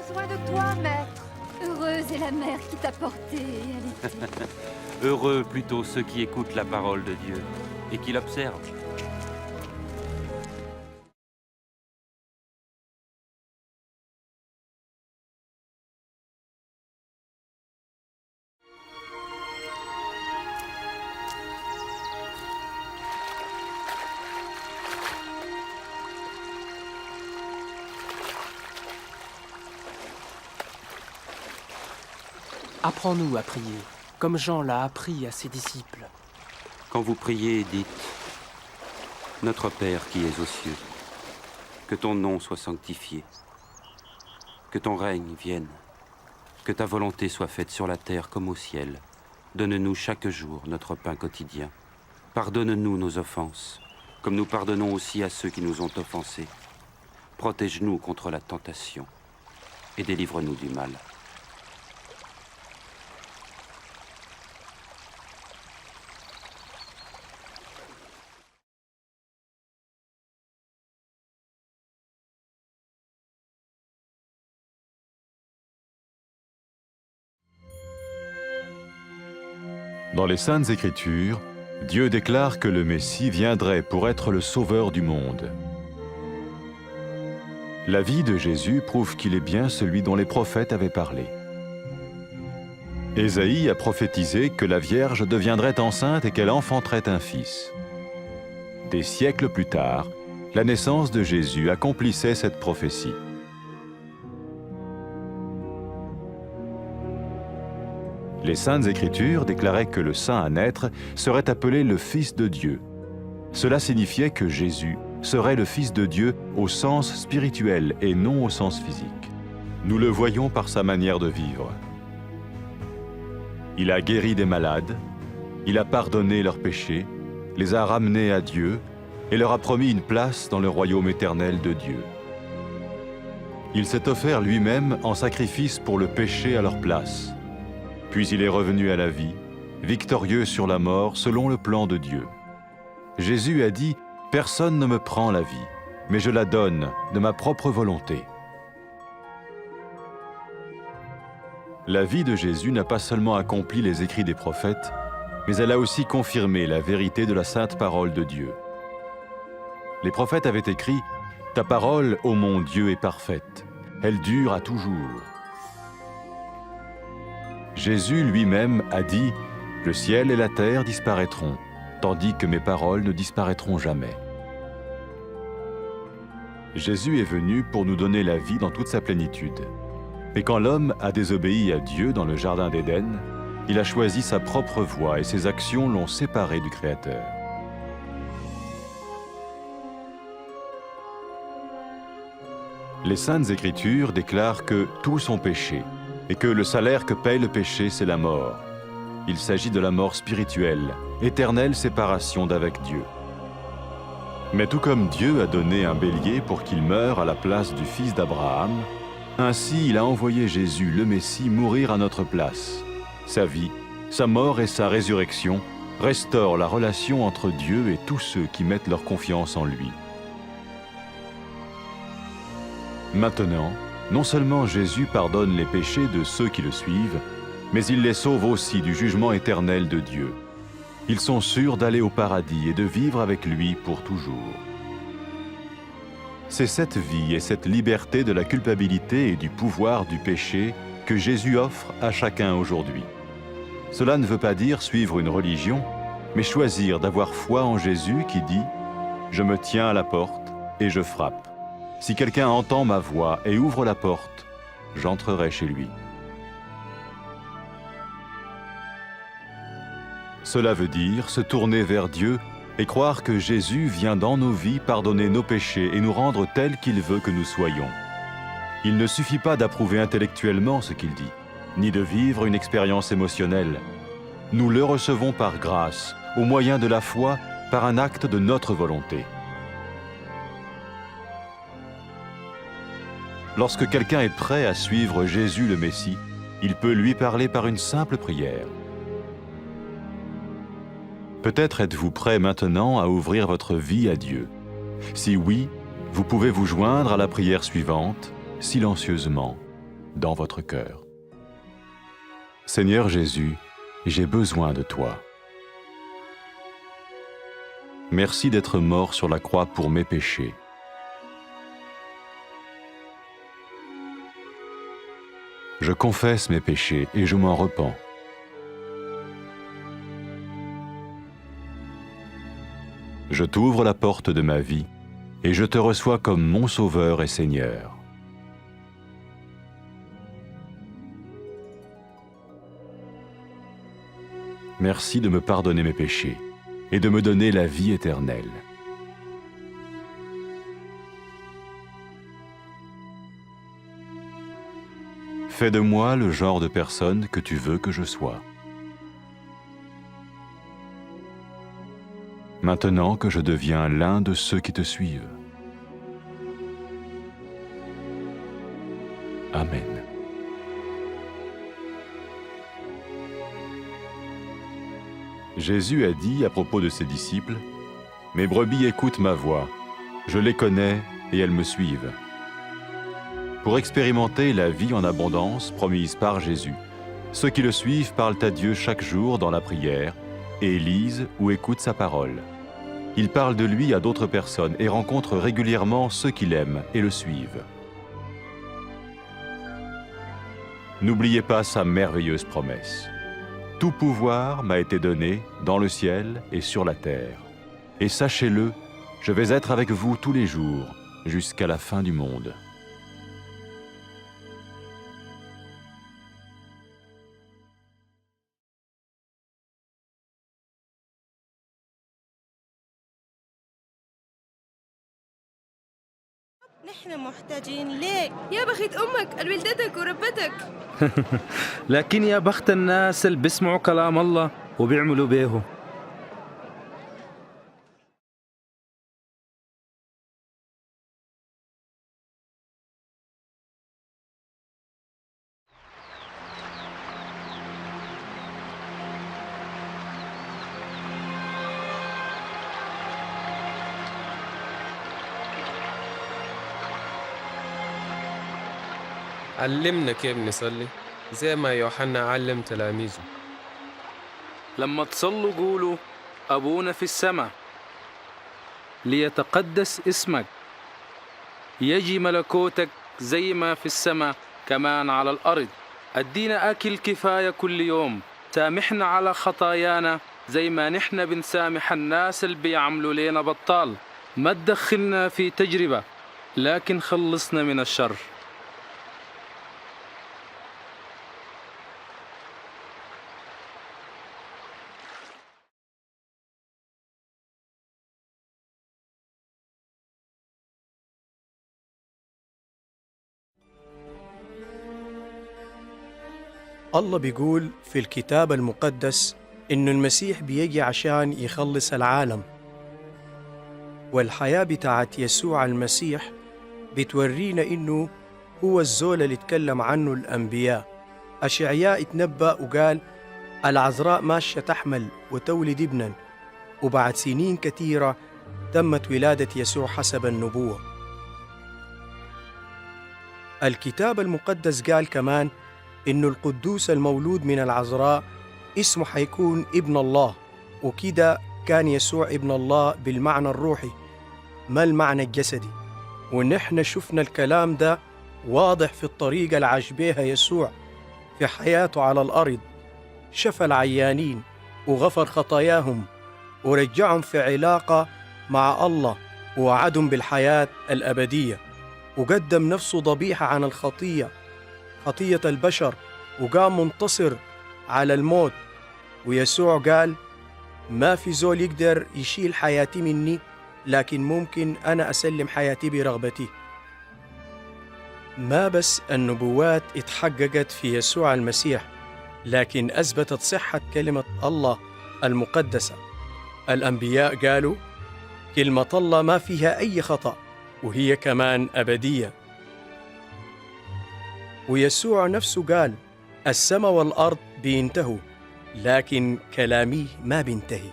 besoin de toi, maître. Heureuse est la mère qui t'a porté et allaitée. Heureux plutôt ceux qui écoutent la parole de Dieu et qui l'observent. Apprends-nous à prier, comme Jean l'a appris à ses disciples. Quand vous priez, dites « Notre Père qui es aux cieux, que ton nom soit sanctifié, que ton règne vienne, que ta volonté soit faite sur la terre comme au ciel. Donne-nous chaque jour notre pain quotidien. Pardonne-nous nos offenses, comme nous pardonnons aussi à ceux qui nous ont offensés. Protège-nous contre la tentation et délivre-nous du mal. » Dans les Saintes Écritures, Dieu déclare que le Messie viendrait pour être le sauveur du monde. La vie de Jésus prouve qu'il est bien celui dont les prophètes avaient parlé. Ésaïe a prophétisé que la Vierge deviendrait enceinte et qu'elle enfanterait un fils. Des siècles plus tard, la naissance de Jésus accomplissait cette prophétie. Les Saintes Écritures déclaraient que le saint à naître serait appelé le Fils de Dieu. Cela signifiait que Jésus serait le Fils de Dieu au sens spirituel et non au sens physique. Nous le voyons par sa manière de vivre. Il a guéri des malades, il a pardonné leurs péchés, les a ramenés à Dieu et leur a promis une place dans le royaume éternel de Dieu. Il s'est offert lui-même en sacrifice pour le péché à leur place. Puis il est revenu à la vie, victorieux sur la mort selon le plan de Dieu. Jésus a dit « Personne ne me prend la vie, mais je la donne de ma propre volonté. » La vie de Jésus n'a pas seulement accompli les écrits des prophètes, mais elle a aussi confirmé la vérité de la sainte parole de Dieu. Les prophètes avaient écrit « Ta parole, ô mon Dieu, est parfaite, elle dure à toujours. » Jésus lui-même a dit « Le ciel et la terre disparaîtront, tandis que mes paroles ne disparaîtront jamais. » Jésus est venu pour nous donner la vie dans toute sa plénitude. Et quand l'homme a désobéi à Dieu dans le jardin d'Éden, il a choisi sa propre voie et ses actions l'ont séparé du Créateur. Les Saintes Écritures déclarent que tous ont péché et que le salaire que paye le péché, c'est la mort. Il s'agit de la mort spirituelle, éternelle séparation d'avec Dieu. Mais tout comme Dieu a donné un bélier pour qu'il meure à la place du fils d'Abraham, ainsi il a envoyé Jésus, le Messie, mourir à notre place. Sa vie, sa mort et sa résurrection restaurent la relation entre Dieu et tous ceux qui mettent leur confiance en lui. Maintenant, non seulement Jésus pardonne les péchés de ceux qui le suivent, mais il les sauve aussi du jugement éternel de Dieu. Ils sont sûrs d'aller au paradis et de vivre avec lui pour toujours. C'est cette vie et cette liberté de la culpabilité et du pouvoir du péché que Jésus offre à chacun aujourd'hui. Cela ne veut pas dire suivre une religion, mais choisir d'avoir foi en Jésus qui dit « Je me tiens à la porte et je frappe. Si quelqu'un entend ma voix et ouvre la porte, j'entrerai chez lui. » Cela veut dire se tourner vers Dieu et croire que Jésus vient dans nos vies pardonner nos péchés et nous rendre tels qu'il veut que nous soyons. Il ne suffit pas d'approuver intellectuellement ce qu'il dit, ni de vivre une expérience émotionnelle. Nous le recevons par grâce, au moyen de la foi, par un acte de notre volonté. Lorsque quelqu'un est prêt à suivre Jésus le Messie, il peut lui parler par une simple prière. Peut-être êtes-vous prêt maintenant à ouvrir votre vie à Dieu. Si oui, vous pouvez vous joindre à la prière suivante, silencieusement. dans votre cœur. Seigneur Jésus, j'ai besoin de toi. Merci d'être mort sur la croix pour mes péchés. Je confesse mes péchés et je m'en repens. Je t'ouvre la porte de ma vie et je te reçois comme mon Sauveur et Seigneur. Merci de me pardonner mes péchés et de me donner la vie éternelle. Fais de moi le genre de personne que tu veux que je sois. Maintenant que je deviens l'un de ceux qui te suivent. Amen. Jésus a dit à propos de ses disciples, « Mes brebis écoutent ma voix, je les connais et elles me suivent. » Pour expérimenter la vie en abondance promise par Jésus, ceux qui le suivent parlent à Dieu chaque jour dans la prière et lisent ou écoutent sa parole. Ils parlent de lui à d'autres personnes et rencontrent régulièrement ceux qui l'aiment et le suivent. N'oubliez pas sa merveilleuse promesse. Tout pouvoir m'a été donné dans le ciel et sur la terre. Et sachez-le, je vais être avec vous tous les jours, jusqu'à la fin du monde. نحن محتاجين ليك. يا بخت أمك الولدتك وربتك. لكن يا بخت الناس اللي بيسمعوا كلام الله وبيعملوا بيه. علمنا كيف نصلي زي ما يوحنا علم تلاميذه. لما تصلوا قولوا أبونا في السماء ليتقدس اسمك يجي ملكوتك زي ما في السماء كمان على الأرض. أدينا أكل كفاية كل يوم. سامحنا على خطايانا زي ما نحن بنسامح الناس اللي بيعملوا لينا بطال. ما تدخلنا في تجربة لكن خلصنا من الشر. الله بيقول في الكتاب المقدس إنه المسيح بيجي عشان يخلص العالم، والحياة بتاعت يسوع المسيح بتورينا إنه هو الزول اللي اتكلم عنه الأنبياء. أشعياء اتنبأ وقال العذراء ماشية تحمل وتولد ابنا، وبعد سنين كثيرة تمت ولادة يسوع حسب النبوة. الكتاب المقدس قال كمان إنه القدوس المولود من العذراء اسمه حيكون ابن الله، وكده كان يسوع ابن الله بالمعنى الروحي ما المعنى الجسدي. ونحن شفنا الكلام ده واضح في الطريقة اللي عاش بيها يسوع في حياته على الأرض. شفى العيانين وغفر خطاياهم ورجعهم في علاقة مع الله ووعدهم بالحياة الأبدية، وقدم نفسه ضبيحة عن الخطية، خطية البشر، وقام منتصر على الموت. ويسوع قال ما في زول يقدر يشيل حياتي مني، لكن ممكن أنا أسلم حياتي برغبتي. ما بس النبوات اتحققت في يسوع المسيح، لكن أثبتت صحة كلمة الله المقدسة. الأنبياء قالوا كلمة الله ما فيها أي خطأ، وهي كمان أبدية. ويسوع نفسه قال السماء والأرض بينتهوا لكن كلامي ما بينتهي.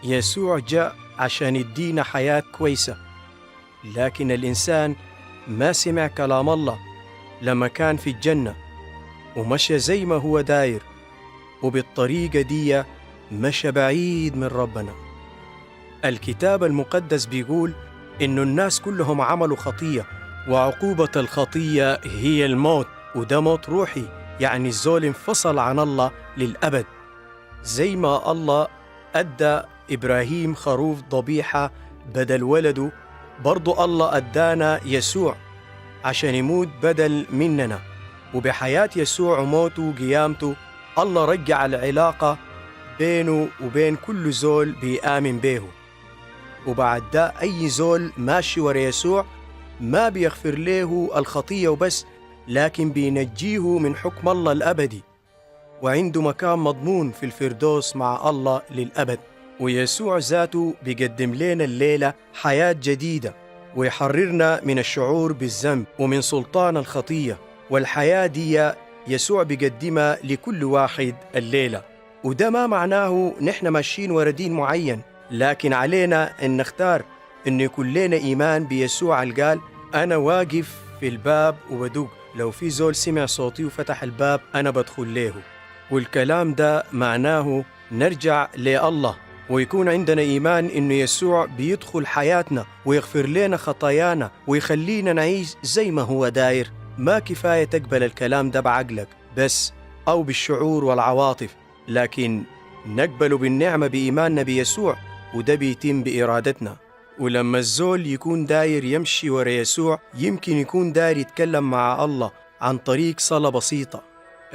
يسوع جاء عشان يدينا حياة كويسة، لكن الإنسان ما سمع كلام الله لما كان في الجنة ومشى زي ما هو داير، وبالطريقة دي مشى بعيد من ربنا. الكتاب المقدس بيقول إنه الناس كلهم عملوا خطية، وعقوبة الخطية هي الموت، وده موت روحي، يعني الزول انفصل عن الله للأبد. زي ما الله أدى إبراهيم خروف ضبيحة بدل ولده، برضو الله أدانا يسوع عشان يموت بدل مننا. وبحياة يسوع وموته وقيامته الله رجع العلاقة بينه وبين كل زول بيآمن بيه. وبعد ده أي زول ماشي ورا يسوع ما بيغفر له الخطية وبس، لكن بينجيه من حكم الله الأبدي، وعنده مكان مضمون في الفردوس مع الله للأبد. ويسوع ذاته بيقدم لنا الليلة حياة جديدة، ويحررنا من الشعور بالذنب ومن سلطان الخطية. والحياة دي يسوع بيقدمها لكل واحد الليلة. وده ما معناه نحن ماشيين ورا دين معين، لكن علينا أن نختار أن يكون لنا إيمان بيسوع اللي قال أنا واقف في الباب وبدق، لو في زول سمع صوتي وفتح الباب أنا بدخل له. والكلام ده معناه نرجع لله ويكون عندنا إيمان إنه يسوع بيدخل حياتنا ويغفر لنا خطايانا ويخلينا نعيش زي ما هو داير. ما كفاية تقبل الكلام ده بعقلك بس أو بالشعور والعواطف، لكن نقبله بالنعمة بإيماننا بيسوع، وده بيتم بإرادتنا. ولما الزول يكون داير يمشي ورا يسوع يمكن يكون داير يتكلم مع الله عن طريق صلاة بسيطة.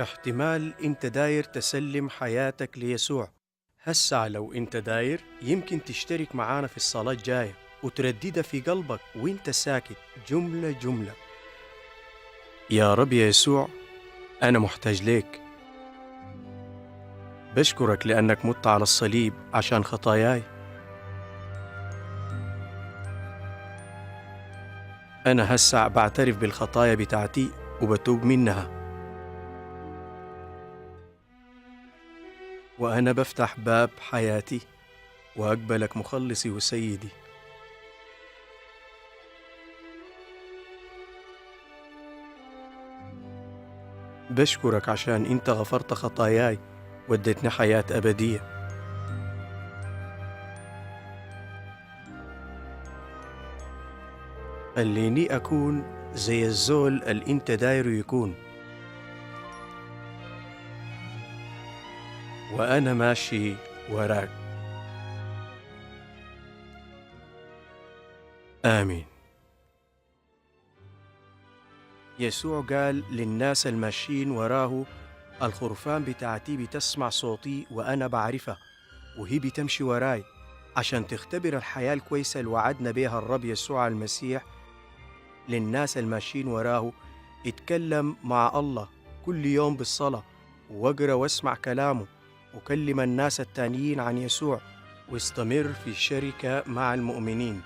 احتمال انت داير تسلم حياتك ليسوع. هسا لو انت داير يمكن تشترك معانا في الصلاة الجاية وترددها في قلبك وانت ساكت جملة جملة. يا رب يا يسوع، أنا محتاج ليك. بشكرك لأنك مت على الصليب عشان خطاياي. أنا هسا بعترف بالخطايا بتاعتي وبتوب منها، وأنا بفتح باب حياتي وأقبلك مخلصي وسيدي. بشكرك عشان أنت غفرت خطاياي واديتني حياة أبدية. خليني أكون زي الزول اللي أنت دايره يكون، وأنا ماشي وراك. آمين. يسوع قال للناس الماشيين وراه الخرفان بتاعتي بتسمع صوتي وأنا بعرفها وهي بتمشي وراي، عشان تختبر الحياة الكويسة اللي وعدنا بها الرب يسوع المسيح للناس الماشيين وراه. اتكلم مع الله كل يوم بالصلاة، واقرأ واسمع كلامه، وكلم الناس التانيين عن يسوع، واستمر في الشركة مع المؤمنين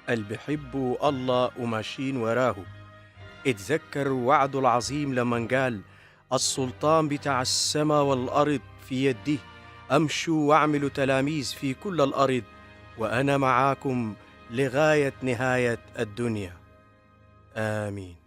اللي بيحبوا الله وماشيين وراه. اتذكر وعده العظيم لما قال السلطان بتاع السماء والأرض في يدي، أمشوا واعملوا تلاميذ في كل الأرض وأنا معاكم لغاية نهاية الدنيا. آمين.